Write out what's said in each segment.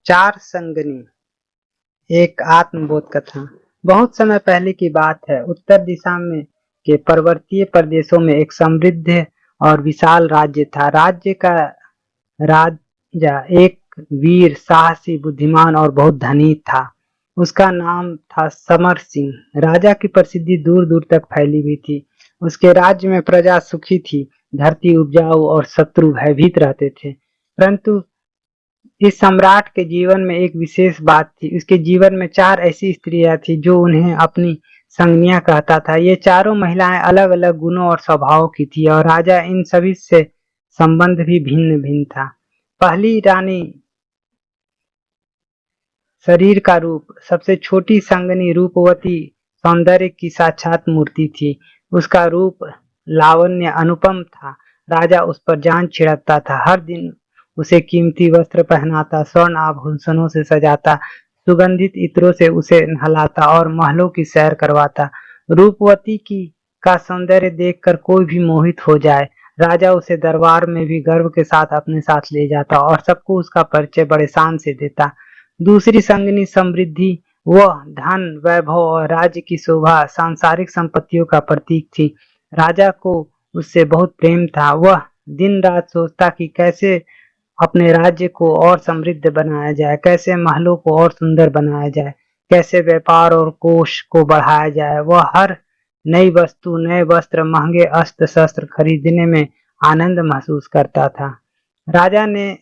चार संगनी। एक आत्मबोध कथा। बहुत समय पहले की बात है। उत्तर दिशा में के पर्वतीय प्रदेशों में एक समृद्ध और विशाल राज्य था। राज्य का राजा एक वीर, साहसी, बुद्धिमान और बहुत धनी था। उसका नाम था समर सिंह। राजा की प्रसिद्धि दूर दूर तक फैली हुई थी। उसके राज्य में प्रजा सुखी थी, धरती उपजाऊ और शत्रु भयभीत रहते थे। परंतु इस सम्राट के जीवन में एक विशेष बात थी। उसके जीवन में चार ऐसी स्त्रियां थी जो उन्हें अपनी संगनियां कहता था। ये चारों महिलाएं अलग अलग गुणों और स्वभाव की थी और राजा इन सभी से संबंध भी भिन्न भिन्न था। पहली रानी शरीर का रूप। सबसे छोटी संगनी रूपवती सौंदर्य की साक्षात मूर्ति थी। उसका रूप लावण्य अनुपम था। राजा उस पर जान छिड़कता था। हर दिन उसे कीमती वस्त्र पहनाता, स्वर्ण आभूषणों से सजाता, सुगंधित इत्रों से उसे नहलाता और महलों की सैर करवाता। रूपवती की का सौंदर्य देखकर कोई भी मोहित हो जाए। राजा उसे दरबार में भी गर्व के साथ अपने साथ ले जाता और सबको उसका परिचय बड़े शान से देता। दूसरी संगनी समृद्धि। वह धन, वैभव और राज्य की शोभा, सांसारिक संपत्तियों का प्रतीक थी। राजा को उससे बहुत प्रेम था। वह दिन रात सोचता कि कैसे अपने राज्य को और समृद्ध बनाया जाए, कैसे महलों को और सुंदर बनाया जाए, कैसे व्यापार और कोष को बढ़ाया जाए। वह हर नई वस्तु, नए वस्त्र, महंगे अस्त्र शस्त्र खरीदने में आनंद महसूस करता था। राजा ने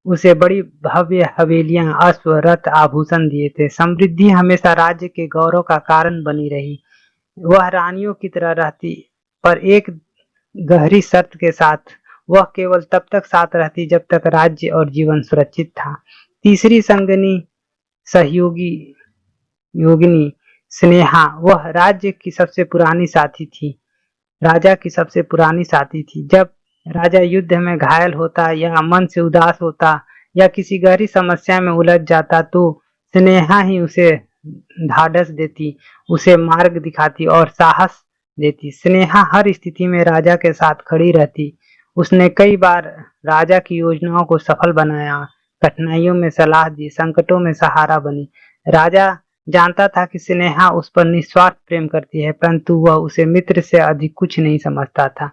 उसे बड़ी भव्य हवेलियां, अश्व, रथ, आभूषण दिए थे। समृद्धि हमेशा राज्य के गौरव का कारण बनी रही। वह रानियों की तरह रहती, पर एक गहरी शर्त के साथ। वह केवल तब तक साथ रहती जब तक राज्य और जीवन सुरक्षित था। तीसरी संगनी सहयोगी योगिनी स्नेहा। वह राज्य की सबसे पुरानी साथी थी। राजा की सबसे पुरानी साथी थी। जब राजा युद्ध में घायल होता या मन से उदास होता या किसी गहरी समस्या में उलझ जाता तो स्नेहा ही उसे ढाढ़स देती, उसे मार्ग दिखाती और साहस देती। स्नेहा हर स्थिति में राजा के साथ खड़ी रहती। उसने कई बार राजा की योजनाओं को सफल बनाया, कठिनाइयों में सलाह दी, संकटों में सहारा बनी। राजा जानता था कि स्नेहा उस पर निस्वार्थ प्रेम करती है, परंतु वह उसे मित्र से अधिक कुछ नहीं समझता था।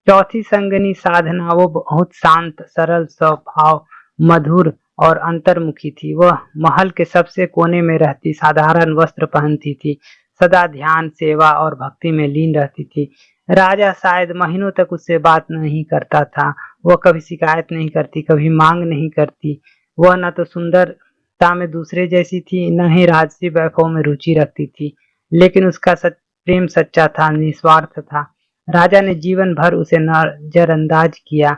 चौथी संगनी साधना। वो बहुत शांत, सरल स्वभाव, मधुर और अंतर्मुखी थी। वह महल के सबसे कोने में रहती, साधारण वस्त्र पहनती थी, सदा ध्यान, सेवा और भक्ति में लीन रहती थी। राजा शायद महीनों तक उससे बात नहीं करता था। वह कभी शिकायत नहीं करती, कभी मांग नहीं करती। वह न तो सुंदरता में दूसरे जैसी थी, न ही राजसी वैभव में रुचि रखती थी, लेकिन उसका प्रेम सच्चा था, निस्वार्थ था। राजा ने जीवन भर उसे नजरअंदाज किया,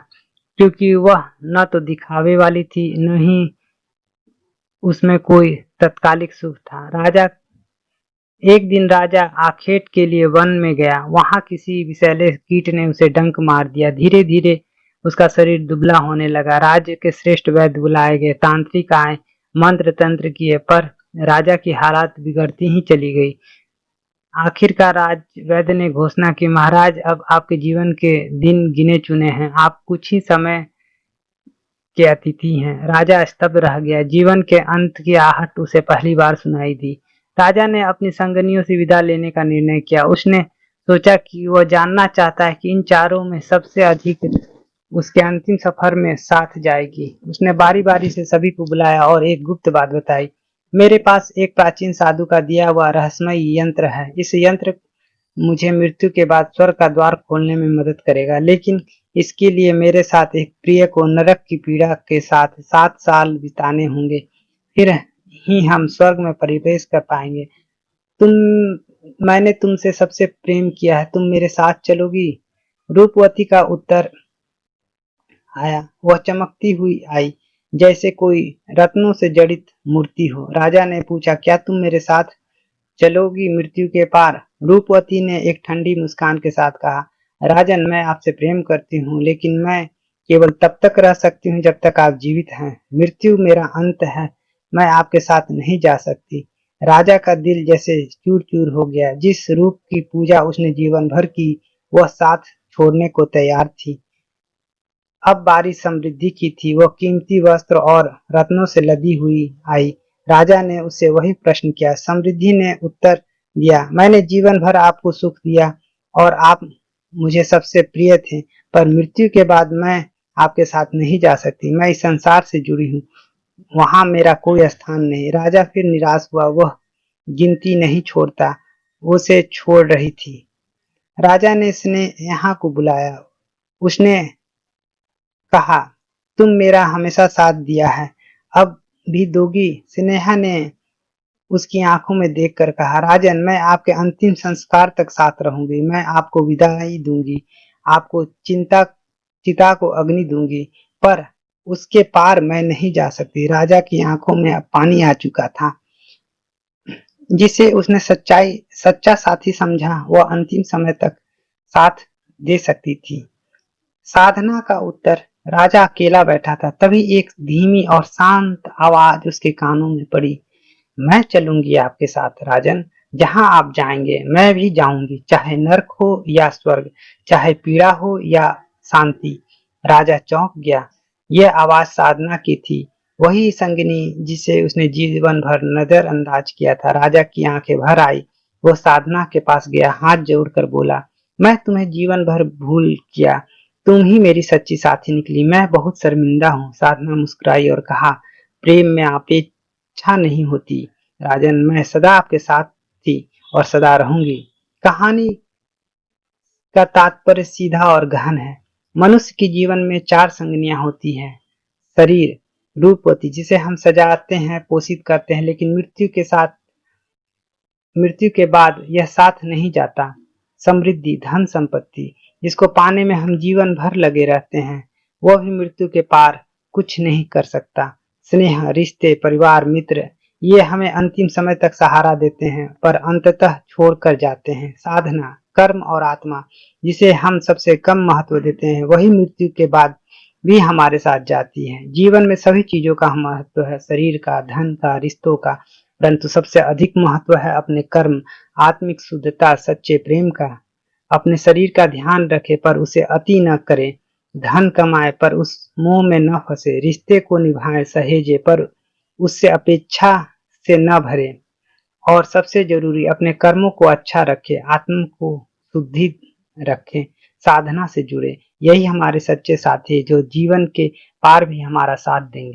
क्योंकि वह न तो दिखावे वाली थी, न ही उसमें कोई तत्कालिक सुख था। एक दिन राजा आखेट के लिए वन में गया। वहां किसी विषैले कीट ने उसे डंक मार दिया। धीरे धीरे उसका शरीर दुबला होने लगा। राज्य के श्रेष्ठ वैद्य बुलाए गए, तांत्रिक आए, मंत्र तंत्र किए, पर राजा की हालत बिगड़ती ही चली गई। आखिरकार राज वैद्य ने घोषणा की, महाराज, अब आपके जीवन के दिन गिने चुने हैं। आप कुछ ही समय के अतिथि हैं। राजा स्तब्ध रह गया। जीवन के अंत की आहट उसे पहली बार सुनाई दी। राजा ने अपनी संगनियों से विदा लेने का निर्णय किया। उसने सोचा कि वह जानना चाहता है कि इन चारों में सबसे अधिक उसके अंतिम सफर में साथ जाएगी। उसने बारी बारी से सभी को बुलाया और एक गुप्त बात बताई। मेरे पास एक प्राचीन साधु का दिया हुआ रहस्यमय यंत्र है। इस यंत्र मुझे मृत्यु के बाद स्वर्ग का द्वार खोलने में मदद करेगा, लेकिन इसके लिए मेरे साथ एक प्रिय को नरक की पीड़ा के साथ 7 साल बिताने होंगे, फिर ही हम स्वर्ग में प्रवेश कर पाएंगे। तुम मैंने तुमसे सबसे प्रेम किया है, तुम मेरे साथ चलोगी? रूपवती का उत्तर आया। वह चमकती हुई आई, जैसे कोई रत्नों से जड़ित मूर्ति हो। राजा ने पूछा, क्या तुम मेरे साथ चलोगी मृत्यु के पार? रूपवती ने एक ठंडी मुस्कान के साथ कहा, राजन, मैं आपसे प्रेम करती हूँ, लेकिन मैं केवल तब तक रह सकती हूँ जब तक आप जीवित हैं। मृत्यु मेरा अंत है, मैं आपके साथ नहीं जा सकती। राजा का दिल जैसे चूर चूर हो गया। जिस रूप की पूजा उसने जीवन भर की, वह साथ छोड़ने को तैयार थी। अब बारी समृद्धि की थी। वो कीमती वस्त्र और रत्नों से लदी हुई आई। राजा ने उससे वही प्रश्न किया। समृद्धि ने उत्तर दिया, मैंने जीवन भर आपको सुख दिया और आप मुझे सबसे प्रिय थे, पर मृत्यु के बाद मैं आपके साथ नहीं जा सकती। मैं इस संसार से जुड़ी हूँ, वहां मेरा कोई स्थान नहीं। राजा फिर निराश हुआ। वह गिनती नहीं छोड़ता, उसे छोड़ रही थी। राजा ने स्नेहा को बुलाया। उसने कहा, तुम मेरा हमेशा साथ दिया है, अब भी दोगी? स्नेहा ने उसकी आंखों में देखकर कहा, राजन, मैं आपके अंतिम संस्कार तक साथ रहूंगी। मैं आपको विदाई दूंगी, आपको चिता को अग्नि दूंगी, पर उसके पार मैं नहीं जा सकती। राजा की आंखों में अब पानी आ चुका था। जिसे उसने सच्चा साथी समझा, वह अंतिम समय तक साथ दे सकती थी। साधना का उत्तर। राजा अकेला बैठा था। तभी एक धीमी और शांत आवाज उसके कानों में पड़ी, मैं चलूंगी आपके साथ राजन, जहां आप जाएंगे मैं भी जाऊंगी, चाहे नरक हो या स्वर्ग, चाहे पीड़ा हो या शांति। राजा चौंक गया। यह आवाज साधना की थी, वही संगिनी जिसे उसने जीवन भर नजरअंदाज किया था। राजा की आंखें भर आई। वो साधना के पास गया, हाथ जोड़कर बोला, मैं तुम्हें जीवन भर भूल किया, तुम ही मेरी सच्ची साथी निकली, मैं बहुत शर्मिंदा हूँ। साधना मुस्कुराई और कहा, प्रेम में अपेक्षा नहीं होती राजन, मैं सदा आपके साथ थी और सदा रहूंगी। कहानी का तात्पर्य सीधा और गहन है। मनुष्य के जीवन में चार संगनियां होती हैं। शरीर, रूपवती, जिसे हम सजाते हैं, पोषित करते हैं, लेकिन मृत्यु के बाद यह साथ नहीं जाता। समृद्धि, धन संपत्ति, जिसको पाने में हम जीवन भर लगे रहते हैं, वह भी मृत्यु के पार कुछ नहीं कर सकता। स्नेह, रिश्ते, परिवार, मित्र, ये हमें अंतिम समय तक सहारा देते हैं पर अंततः छोड़कर जाते हैं। साधना, कर्म और आत्मा, जिसे हम सबसे कम महत्व देते हैं, वही मृत्यु के बाद भी हमारे साथ जाती है। जीवन में सभी चीजों का महत्व है, शरीर का, धन का, रिश्तों का, परंतु सबसे अधिक महत्व है अपने कर्म, आत्मिक शुद्धता, सच्चे प्रेम का। अपने शरीर का ध्यान रखे पर उसे अति न करे, धन कमाए पर उस मोह में न फंसे, रिश्ते को निभाए सहेजे पर उससे अपेक्षा से न भरे, और सबसे जरूरी अपने कर्मों को अच्छा रखे, आत्म को शुद्धि रखे, साधना से जुड़े। यही हमारे सच्चे साथी जो जीवन के पार भी हमारा साथ देंगे।